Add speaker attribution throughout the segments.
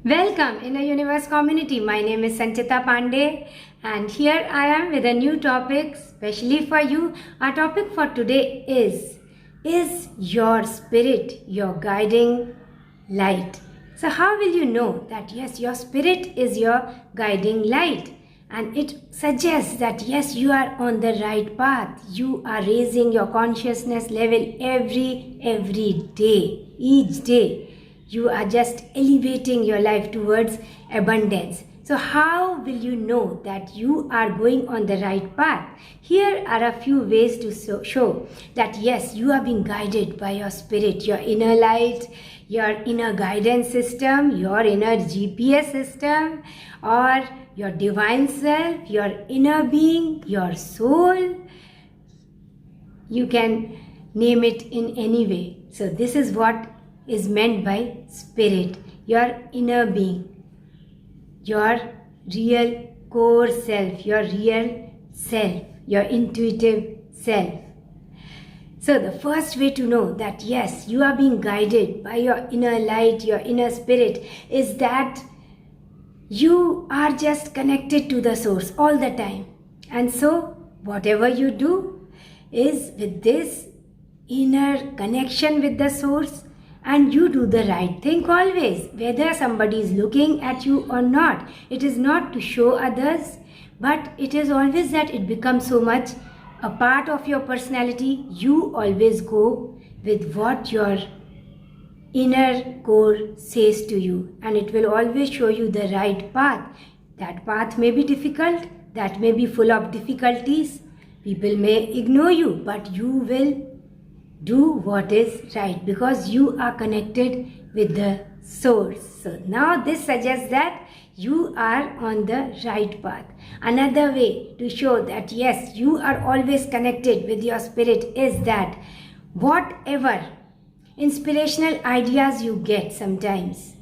Speaker 1: Welcome Inner Universe community. My name is Sanchita Pandey and here I am with a new topic specially for you. Our topic for today is your spirit your guiding light? So how will you know that yes, your spirit is your guiding light? And it suggests that yes, you are on the right path. You are raising your consciousness level every day, each day. You are just elevating your life towards abundance. So how will you know that you are going on the right path? Here are a few ways to show that yes, you are being guided by your spirit, your inner light, your inner guidance system, your inner GPS system, or your divine self, your inner being, your soul. You can name it in any way. So this is what is meant by spirit, your inner being, your real core self, your real self, your intuitive self. So the first way to know that yes, you are being guided by your inner light, your inner spirit, is that you are just connected to the source all the time. And so whatever you do is with this inner connection with the source, and you do the right thing always, whether somebody is looking at you or not. It is not to show others, but it is always that it becomes so much a part of your personality. You always go with what your inner core says to you, and it will always show you the right path. That path may be difficult, that may be full of difficulties. People may ignore you, but you will do what is right because you are connected with the source. So now this suggests that you are on the right path. Another way to show that yes, you are always connected with your spirit is that whatever inspirational ideas you get, sometimes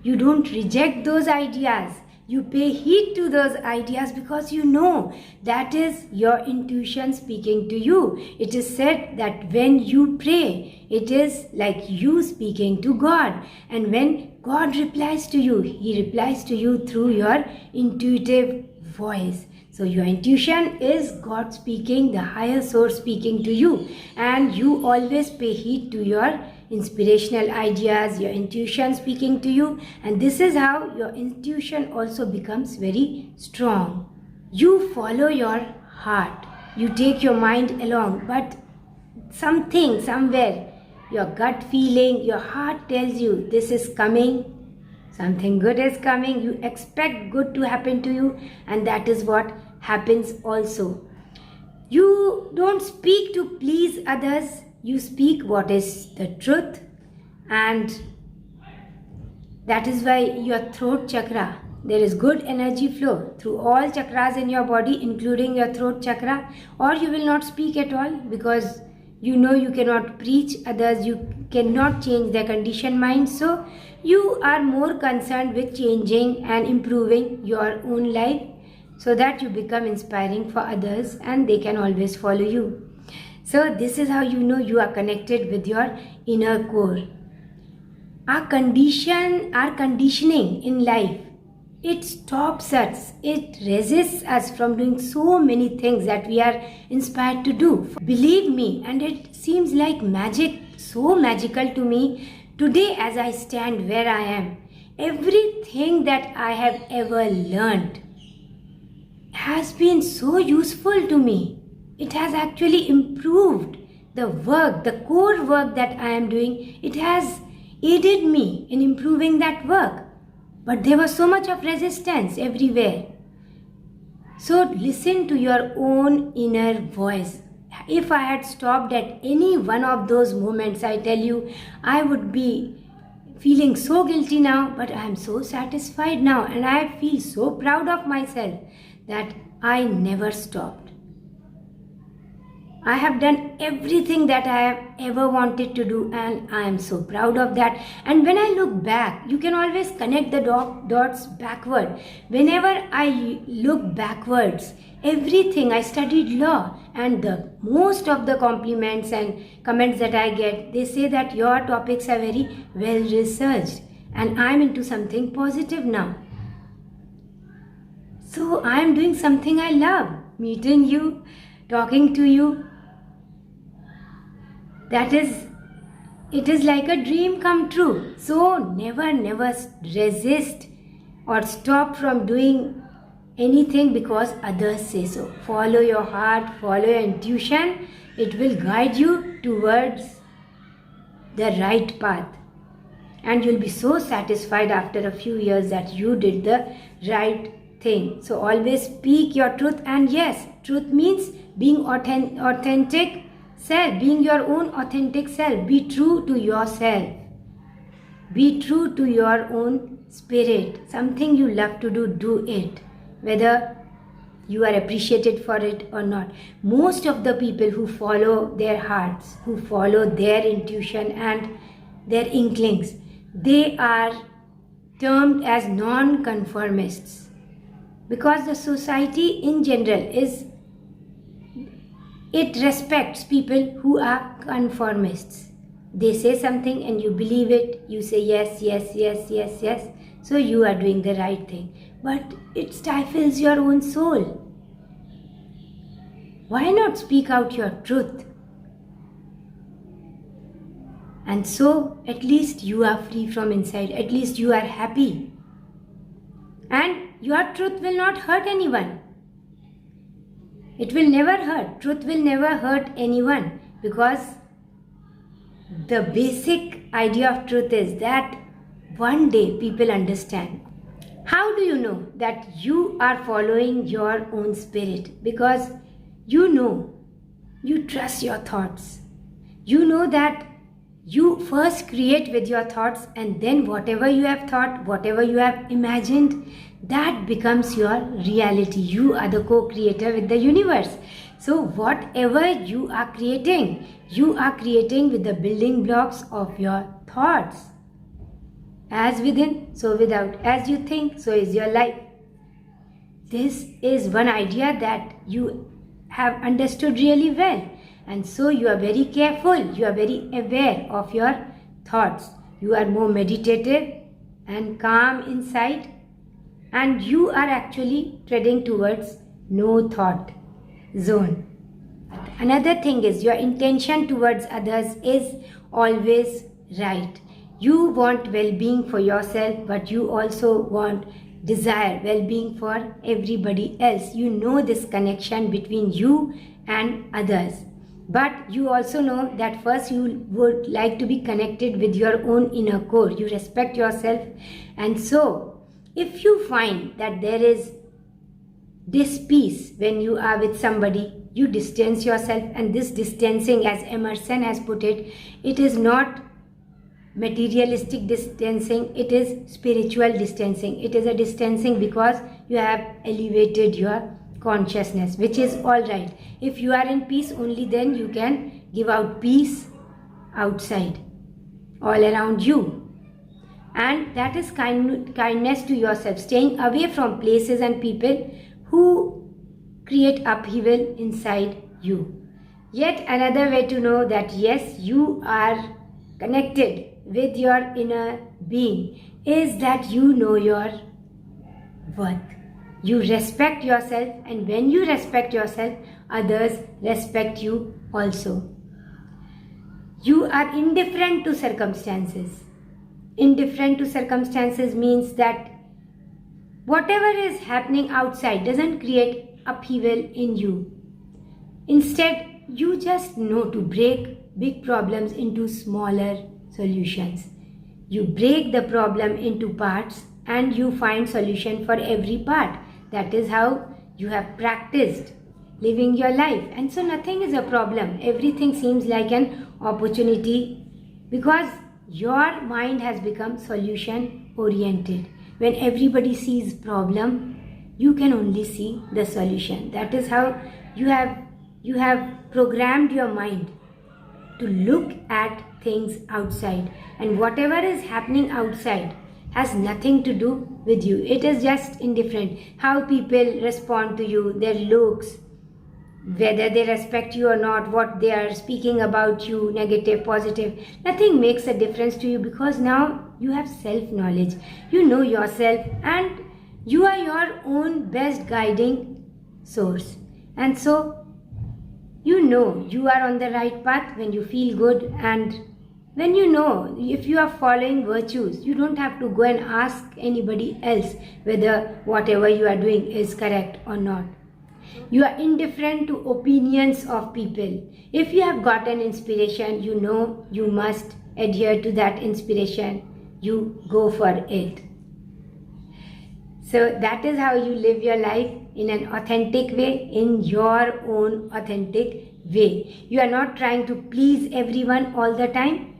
Speaker 1: you don't reject those ideas. You pay heed to those ideas because you know that is your intuition speaking to you. It is said that when you pray, it is like you speaking to God. And when God replies to you, He replies to you through your intuitive voice. So your intuition is God speaking, the higher source speaking to you. And you always pay heed to your inspirational ideas, your intuition speaking to you, and this is how your intuition also becomes very strong. You follow your heart, you take your mind along, but something, somewhere, your gut feeling, your heart tells you this is coming, something good is coming, you expect good to happen to you, and that is what happens also. You don't speak to please others, you speak what is the truth, and that is why your throat chakra, there is good energy flow through all chakras in your body, including your throat chakra, or you will not speak at all because you know you cannot preach others, you cannot change their conditioned mind. So you are more concerned with changing and improving your own life so that you become inspiring for others and they can always follow you. So this is how you know you are connected with your inner core. Our conditioning in life, it stops us, it resists us from doing so many things that we are inspired to do. Believe me, and it seems like magic, so magical to me. Today as I stand where I am, everything that I have ever learned has been so useful to me. It has actually improved the work, the core work that I am doing. It has aided me in improving that work. But there was so much of resistance everywhere. So listen to your own inner voice. If I had stopped at any one of those moments, I tell you, I would be feeling so guilty now, but I am so satisfied now and I feel so proud of myself that I never stopped. I have done everything that I have ever wanted to do and I am so proud of that. And when I look back, you can always connect the dots backward. Whenever I look backwards, everything, I studied law and the most of the compliments and comments that I get, they say that your topics are very well researched. and I'm into something positive now. So I'm doing something I love, meeting you, talking to you. It is like a dream come true. So never resist or stop from doing anything because others say so. Follow your heart, follow your intuition. It will guide you towards the right path. And you'll be so satisfied after a few years that you did the right thing. So always speak your truth. And yes, truth means being authentic self, being your own authentic self. Be true to yourself. Be true to your own spirit. Something you love to do, do it. Whether you are appreciated for it or not. Most of the people who follow their hearts, who follow their intuition and their inklings, they are termed as non-conformists. Because the society in general it respects people who are conformists. They say something and you believe it, you say yes, so you are doing the right thing. But it stifles your own soul. Why not speak out your truth? And so at least you are free from inside, at least you are happy. And your truth will not hurt anyone. It will never hurt. Truth will never hurt anyone, because the basic idea of truth is that one day people understand. How do you know that you are following your own spirit? Because you know, you trust your thoughts. You know that you first create with your thoughts, and then whatever you have thought, whatever you have imagined, that becomes your reality. You are the co-creator with the universe. So whatever you are creating with the building blocks of your thoughts. As within, so without. As you think, so is your life. This is one idea that you have understood really well. And so you are very careful, you are very aware of your thoughts. You are more meditative and calm inside, and you are actually treading towards no thought zone. Another thing is your intention towards others is always right. You want well-being for yourself, but you also desire well-being for everybody else. You know this connection between you and others. But you also know that first you would like to be connected with your own inner core. You respect yourself. And so, if you find that there is dis-peace when you are with somebody, you distance yourself. And this distancing, as Emerson has put it, it is not materialistic distancing, it is spiritual distancing. It is a distancing because you have elevated your consciousness, which is all right. If you are in peace, only then you can give out peace outside, all around you. And that is kindness to yourself, staying away from places and people who create upheaval inside you. Yet another way to know that yes, you are connected with your inner being is that you know your worth. You respect yourself, and when you respect yourself, others respect you also. You are indifferent to circumstances. Indifferent to circumstances means that whatever is happening outside doesn't create upheaval in you. Instead, you just know to break big problems into smaller solutions. You break the problem into parts and you find solution for every part. That is how you have practiced living your life. And so nothing is a problem. Everything seems like an opportunity because your mind has become solution oriented. When everybody sees problem, you can only see the solution. That is how you have programmed your mind to look at things outside, and whatever is happening outside has nothing to do with you. It is just indifferent. How people respond to you, their looks, whether they respect you or not, what they are speaking about you, negative, positive, nothing makes a difference to you, because now You have self-knowledge. You know yourself and you are your own best guiding source. And so, you know you are on the right path when you feel good, and when you know if you are following virtues. You don't have to go and ask anybody else whether whatever you are doing is correct or not. You are indifferent to opinions of people. If you have got an inspiration, you know you must adhere to that inspiration. You go for it. So that is how you live your life in an authentic way, in your own authentic way. You are not trying to please everyone all the time.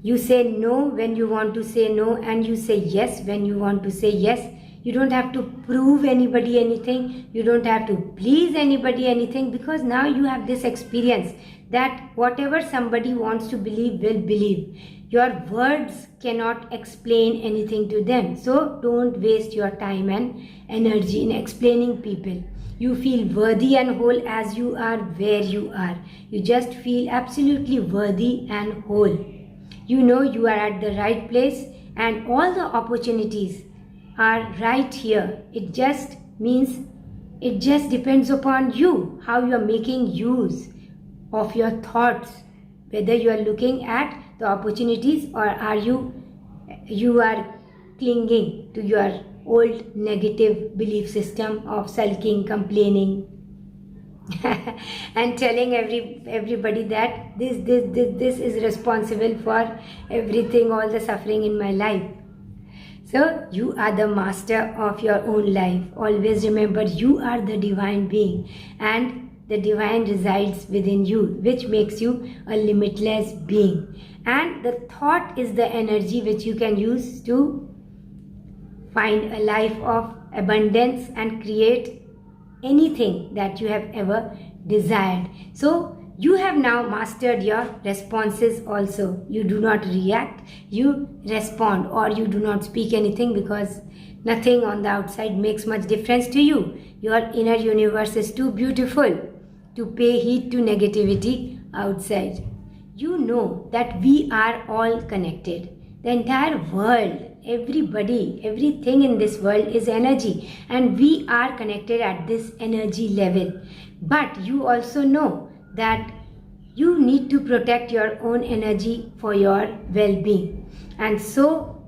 Speaker 1: You say no when you want to say no, and you say yes when you want to say yes. You don't have to prove anybody anything. You don't have to please anybody anything, because now you have this experience that whatever somebody wants to believe will believe. Your words cannot explain anything to them. So don't waste your time and energy in explaining people. You feel worthy and whole as you are where you are. You just feel absolutely worthy and whole. You know you are at the right place and all the opportunities are right here. It just depends upon you, how you are making use of your thoughts, whether you are looking at the opportunities or are you are clinging to your old negative belief system of sulking, complaining, and telling everybody that this is responsible for everything, all the suffering in my life. So you are the master of your own life. Always remember, you are the divine being and the divine resides within you, which makes you a limitless being. And the thought is the energy which you can use to find a life of abundance and create anything that you have ever desired. So you have now mastered your responses also. You do not react, you respond, or you do not speak anything, because nothing on the outside makes much difference to you. Your inner universe is too beautiful to pay heed to negativity outside. You know that we are all connected. The entire world, everybody, everything in this world is energy, and we are connected at this energy level. But you also know that you need to protect your own energy for your well-being. And so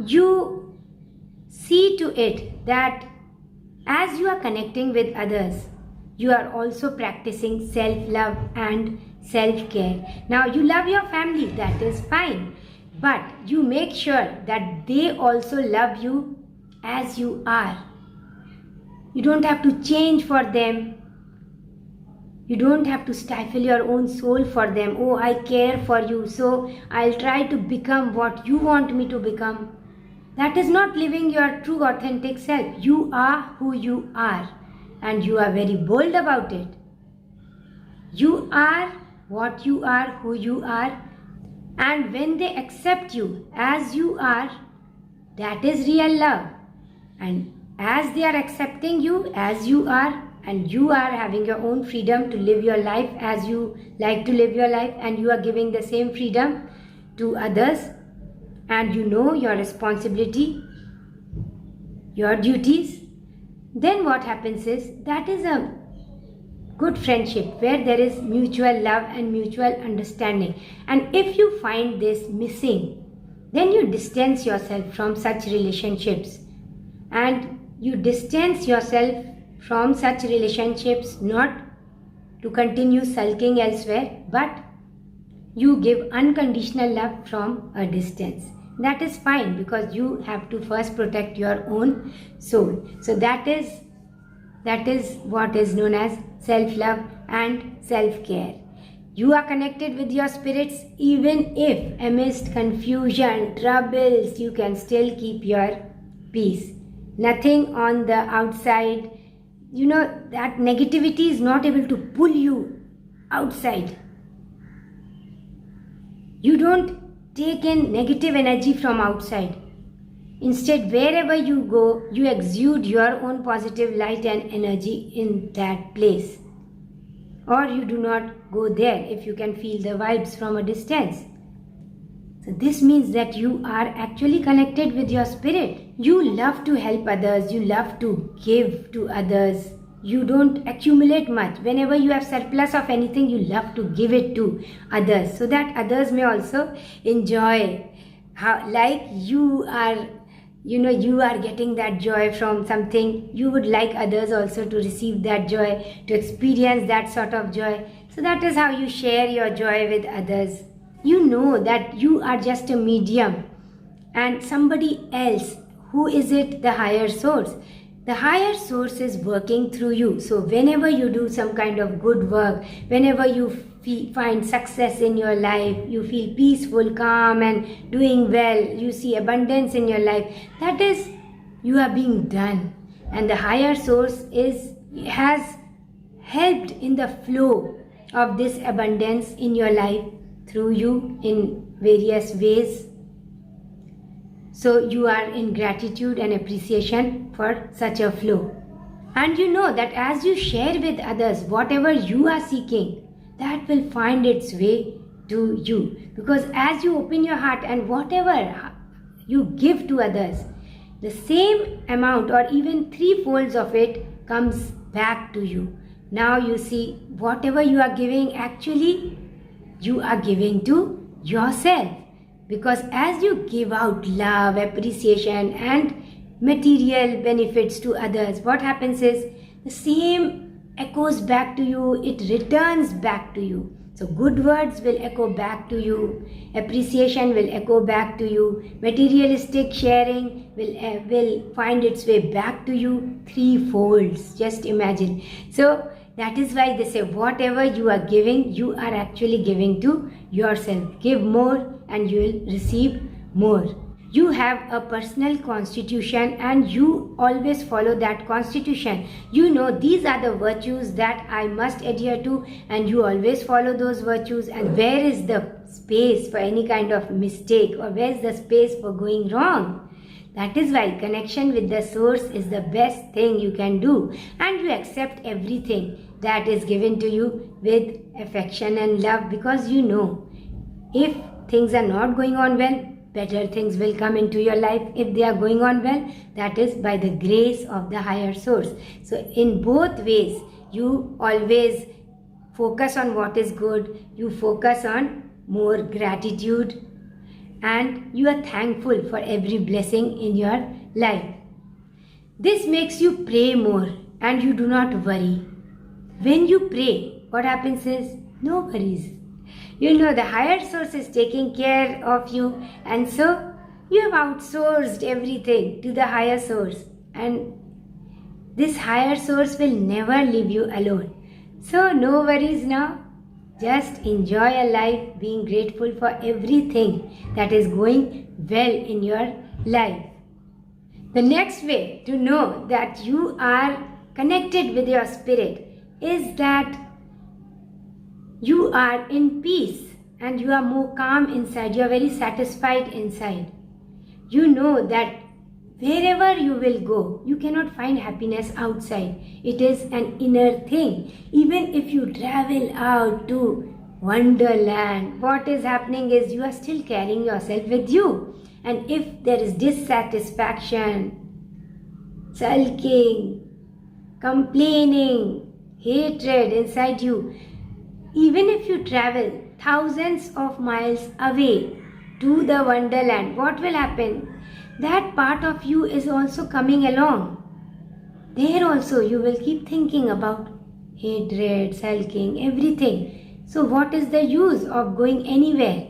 Speaker 1: you see to it that as you are connecting with others, you are also practicing self-love and self-care. Now you love your family, that is fine, but you make sure that they also love you as you are. You don't have to change for them. You don't have to stifle your own soul for them. Oh, I care for you, so I'll try to become what you want me to become. That is not living your true authentic self. You are who you are, and you are very bold about it. You are what you are, who you are, and when they accept you as you are, that is real love. And as they are accepting you as you are, and you are having your own freedom to live your life as you like to live your life, and you are giving the same freedom to others, and you know your responsibility, your duties, then what happens is, that is a good friendship where there is mutual love and mutual understanding. And if you find this missing, then you distance yourself from such relationships, and you distance yourself from such relationships not to continue sulking elsewhere, but you give unconditional love from a distance. That is fine, because you have to first protect your own soul. So that is what is known as self-love and self-care. You are connected with your spirits, even if amidst confusion, troubles, you can still keep your peace. Nothing on the outside, that negativity is not able to pull you outside. You don't take in negative energy from outside. Instead, wherever you go, you exude your own positive light and energy in that place. Or you do not go there if you can feel the vibes from a distance. So this means that you are actually connected with your spirit. You love to help others, you love to give to others. You don't accumulate much. Whenever you have surplus of anything, you love to give it to others so that others may also enjoy. How, like you are, you are getting that joy from something, you would like others also to receive that joy, to experience that sort of joy. So that is how you share your joy with others. You know that you are just a medium and somebody else, who is it? The higher source. The higher source is working through you. So whenever you do some kind of good work, whenever you find success in your life, you feel peaceful, calm and doing well, you see abundance in your life, that is, you are being done. And the higher source has helped in the flow of this abundance in your life through you in various ways. So you are in gratitude and appreciation for such a flow. And you know that as you share with others, whatever you are seeking, that will find its way to you. Because as you open your heart and whatever you give to others, the same amount or even 3-folds of it comes back to you. Now you see, whatever you are giving, actually you are giving to yourself. Because as you give out love, appreciation and material benefits to others, what happens is the same echoes back to you, it returns back to you. So good words will echo back to you, appreciation will echo back to you, materialistic sharing will find its way back to you 3-folds. Just imagine. So that is why they say whatever you are giving, you are actually giving to yourself. Give more and you will receive more. You have a personal constitution and you always follow that constitution. You know these are the virtues that I must adhere to, and you always follow those virtues. And where is the space for any kind of mistake, or where is the space for going wrong? That is why connection with the source is the best thing you can do, and you accept everything that is given to you with affection and love, because you know if things are not going on well, better things will come into your life. If they are going on well, that is by the grace of the higher source. So in both ways, you always focus on what is good, you focus on more gratitude, and you are thankful for every blessing in your life. This makes you pray more and you do not worry. When you pray, what happens is no worries. You know the higher source is taking care of you, and so you have outsourced everything to the higher source, and this higher source will never leave you alone. So no worries now. Just enjoy your life, being grateful for everything that is going well in your life. The next way to know that you are connected with your spirit is that you are in peace and you are more calm inside. You are very satisfied inside. You know that wherever you will go, you cannot find happiness outside. It is an inner thing. Even if you travel out to Wonderland, what is happening is you are still carrying yourself with you. And if there is dissatisfaction, sulking, complaining, hatred inside you, even if you travel thousands of miles away to the Wonderland, what will happen? That part of you is also coming along. There also you will keep thinking about hatred, sulking, everything. So what is the use of going anywhere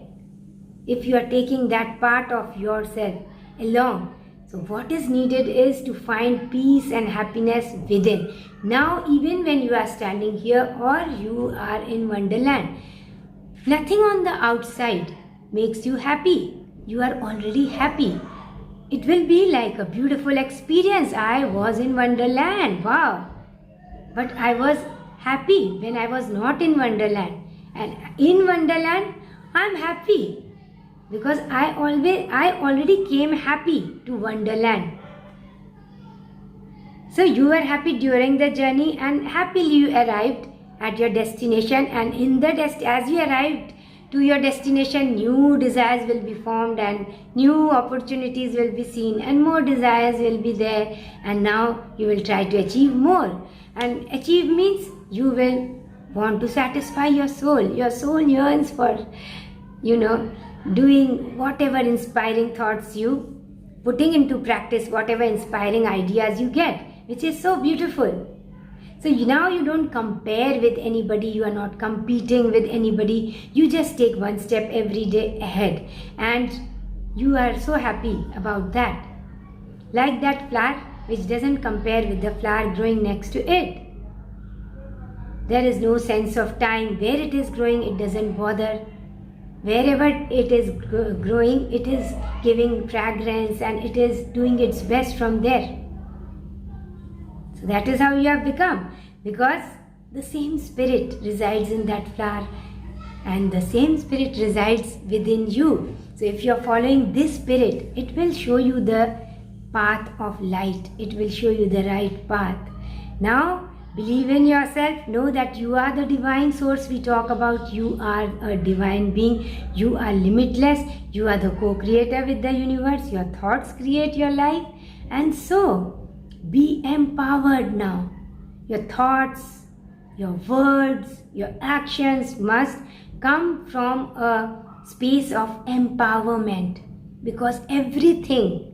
Speaker 1: if you are taking that part of yourself along? So what is needed is to find peace and happiness within. Now even when you are standing here or you are in Wonderland, nothing on the outside makes you happy. You are already happy. It will be like a beautiful experience. I was in Wonderland. Wow. But I was happy when I was not in Wonderland. And in Wonderland, I'm happy. Because I already came happy to Wonderland. So you were happy during the journey and happily you arrived at your destination, and in the as you arrived to your destination, new desires will be formed and new opportunities will be seen and more desires will be there, and now you will try to achieve more. And achieve means you will want to satisfy your soul. Your soul yearns for, doing whatever inspiring thoughts you, putting into practice whatever inspiring ideas you get, which is so beautiful. So now you don't compare with anybody, you are not competing with anybody, you just take one step every day ahead, and you are so happy about that. Like that flower which doesn't compare with the flower growing next to it. There is no sense of time. Where it is growing, it doesn't bother. Wherever it is growing, it is giving fragrance and it is doing its best from there. So that is how you have become, because the same spirit resides in that flower and the same spirit resides within you. So if you are following this spirit, it will show you the path of light. It will show you the right path. Now, believe in yourself. Know that you are the divine source we talk about. You are a divine being. You are limitless. You are the co-creator with the universe. Your thoughts create your life. And so, be empowered now. Your thoughts, your words, your actions must come from a space of empowerment. Because everything,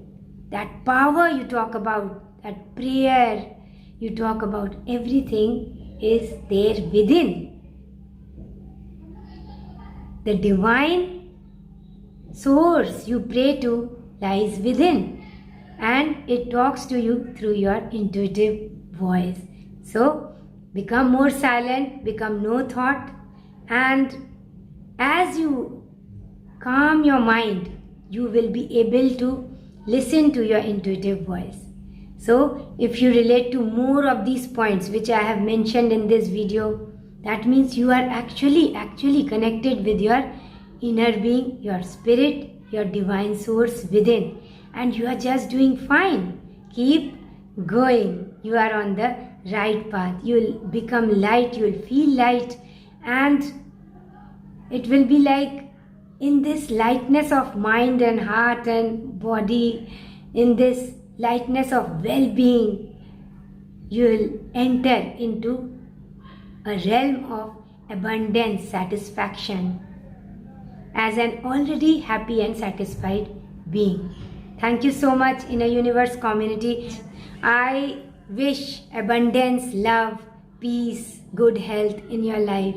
Speaker 1: that power you talk about, that prayer you talk about, everything is there within. The divine source you pray to lies within, and it talks to you through your intuitive voice. So become more silent, become no thought, and as you calm your mind, you will be able to listen to your intuitive voice. So if you relate to more of these points which I have mentioned in this video, that means you are actually connected with your inner being, your spirit, your divine source within, and you are just doing fine. Keep going. You are on the right path. You will become light, you will feel light, and it will be like in this lightness of mind and heart and body, in this lightness of well-being, you will enter into a realm of abundance, satisfaction, as an already happy and satisfied being. Thank you so much, Inner Universe community. I wish abundance, love, peace, good health in your life.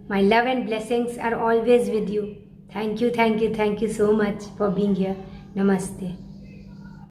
Speaker 1: My love and blessings are always with you. Thank you so much for being here. Namaste.